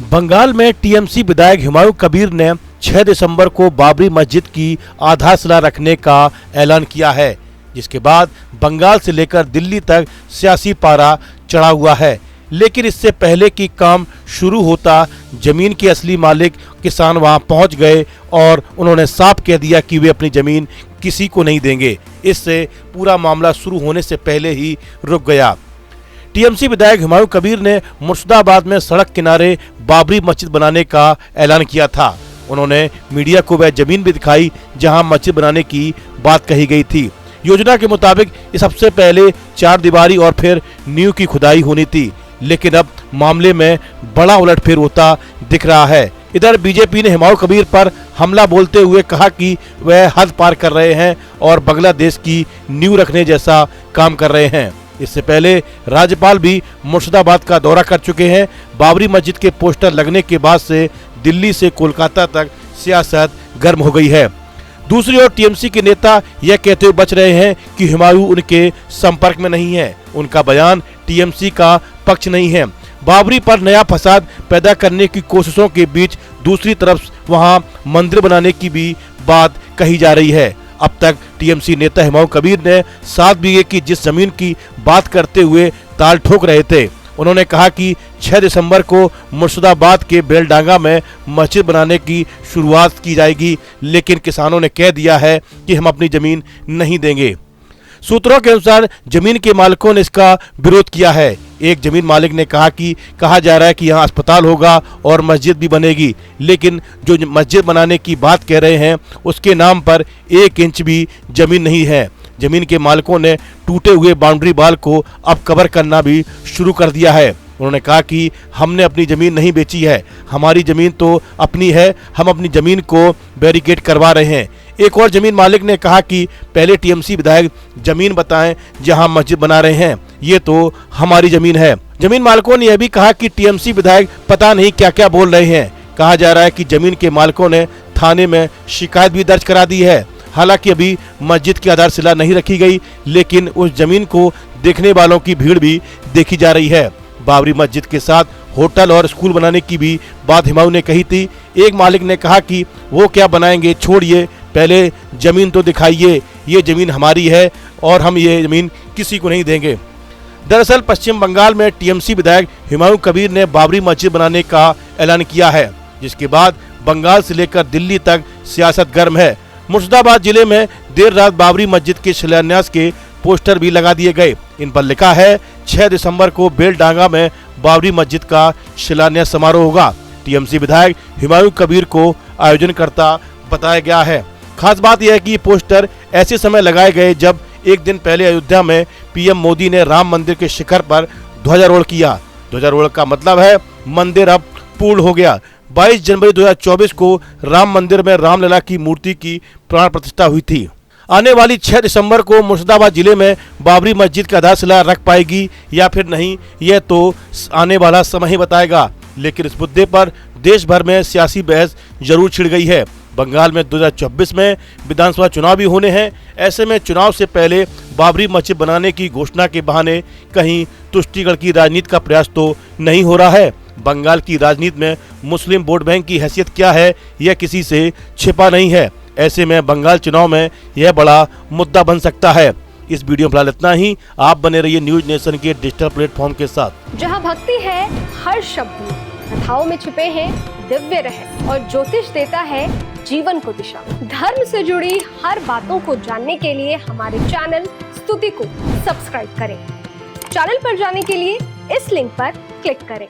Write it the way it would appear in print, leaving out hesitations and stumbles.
बंगाल में टीएमसी विधायक हुमायूं कबीर ने 6 दिसंबर को बाबरी मस्जिद की आधारशिला रखने का ऐलान किया है, जिसके बाद बंगाल से लेकर दिल्ली तक सियासी पारा चढ़ा हुआ है। लेकिन इससे पहले कि काम शुरू होता, जमीन के असली मालिक किसान वहां पहुंच गए और उन्होंने साफ कह दिया कि वे अपनी जमीन किसी को नहीं देंगे। इससे पूरा मामला शुरू होने से पहले ही रुक गया। टीएमसी विधायक हुमायूं कबीर ने मुर्शिदाबाद में सड़क किनारे बाबरी मस्जिद बनाने का ऐलान किया था। उन्होंने मीडिया को वह जमीन भी दिखाई जहां मस्जिद बनाने की बात कही गई थी। योजना के मुताबिक इस सबसे पहले 4 दीवारी और फिर नींव की खुदाई होनी थी, लेकिन अब मामले में बड़ा उलटफेर होता दिख रहा है। इधर बीजेपी ने हुमायूं कबीर पर हमला बोलते हुए कहा कि वह हद पार कर रहे हैं और बांग्लादेश की नींव रखने जैसा काम कर रहे हैं। इससे पहले राज्यपाल भी मुर्शिदाबाद का दौरा कर चुके हैं। बाबरी मस्जिद के पोस्टर लगने के बाद से दिल्ली से कोलकाता तक सियासत गर्म हो गई है। दूसरी ओर टीएमसी के नेता यह कहते हुए बच रहे हैं कि हुमायूं उनके संपर्क में नहीं है। उनका बयान टीएमसी का पक्ष नहीं है। बाबरी पर नया फसाद पैदा करने की कोशिशों के बीच दूसरी तरफ वहां मंदिर बनाने की भी बात कही जा रही है। अब तक टीएमसी नेता हुमायूं कबीर ने 7 बीघे की जिस जमीन की बात करते हुए ताल ठोक रहे थे, उन्होंने कहा कि 6 दिसंबर को मुर्शिदाबाद के बेलडांगा में मस्जिद बनाने की शुरुआत की जाएगी, लेकिन किसानों ने कह दिया है कि हम अपनी जमीन नहीं देंगे। सूत्रों के अनुसार जमीन के मालिकों ने इसका विरोध किया है। एक जमीन मालिक ने कहा जा रहा है कि यहाँ अस्पताल होगा और मस्जिद भी बनेगी, लेकिन जो मस्जिद बनाने की बात कह रहे हैं उसके नाम पर 1 इंच भी जमीन नहीं है। जमीन के मालिकों ने टूटे हुए बाउंड्री वॉल को अब कवर करना भी शुरू कर दिया है। उन्होंने कहा कि हमने अपनी जमीन नहीं बेची है, हमारी जमीन तो अपनी है, हम अपनी जमीन को बैरिकेड करवा रहे हैं। एक और जमीन मालिक ने कहा कि पहले टीएमसी विधायक जमीन बताएं जहां मस्जिद बना रहे हैं, ये तो हमारी जमीन है। जमीन मालिकों ने यह भी कहा कि टीएमसी विधायक पता नहीं क्या क्या बोल रहे हैं। कहा जा रहा है कि जमीन के मालिकों ने थाने में शिकायत भी दर्ज करा दी है। हालांकि अभी मस्जिद की आधारशिला नहीं रखी गई, लेकिन उस जमीन को देखने वालों की भीड़ भी देखी जा रही है। बाबरी मस्जिद के साथ होटल और स्कूल बनाने की भी बात हुमायूं ने कही थी। एक मालिक ने कहा कि वो क्या बनाएंगे, छोड़िए, पहले जमीन तो दिखाइए, ये जमीन हमारी है और हम ये जमीन किसी को नहीं देंगे। दरअसल पश्चिम बंगाल में टीएमसी विधायक हुमायूं कबीर ने बाबरी मस्जिद बनाने का ऐलान किया है, जिसके बाद बंगाल से लेकर दिल्ली तक सियासत गर्म है। मुर्शिदाबाद जिले में देर रात बाबरी मस्जिद के शिलान्यास के पोस्टर भी लगा दिए गए। इन पर लिखा है 6 दिसंबर को बेलडांगा में बाबरी मस्जिद का शिलान्यास समारोह होगा। टीएमसी विधायक हुमायूं कबीर को आयोजनकर्ता बताया गया है। खास बात यह है कि ये पोस्टर ऐसे समय लगाए गए जब एक दिन पहले अयोध्या में पीएम मोदी ने राम मंदिर के शिखर पर ध्वजारोहण किया। ध्वजारोहण का मतलब है मंदिर अब पूर्ण हो गया। 22 जनवरी 2024 को राम मंदिर में रामलला की मूर्ति की प्राण प्रतिष्ठा हुई थी। आने वाली 6 दिसंबर को मुर्शिदाबाद जिले में बाबरी मस्जिद का आधारशिला रख पाएगी या फिर नहीं, यह तो आने वाला समय ही बताएगा। लेकिन इस मुद्दे पर देश भर में सियासी बहस जरूर छिड़ गई है। बंगाल में 2024 में विधानसभा चुनाव भी होने हैं। ऐसे में चुनाव से पहले बाबरी मस्जिद बनाने की घोषणा के बहाने कहीं तुष्टीगढ़ की राजनीति का प्रयास तो नहीं हो रहा है। बंगाल की राजनीति में मुस्लिम वोट बैंक की हैसियत क्या है, यह किसी से छिपा नहीं है। ऐसे में बंगाल चुनाव में यह बड़ा मुद्दा बन सकता है। इस वीडियो में फिलहाल इतना ही। आप बने रहिए न्यूज नेशन के डिजिटल प्लेटफॉर्म के साथ, जहां भक्ति है हर शब्द में, कथाओं में छिपे हैं दिव्य रहस्य और ज्योतिष देता है जीवन को दिशा। धर्म से जुड़ी हर बातों को जानने के लिए हमारे चैनल स्तुति को सब्सक्राइब करें। चैनल पर जाने के लिए इस लिंक पर क्लिक करें।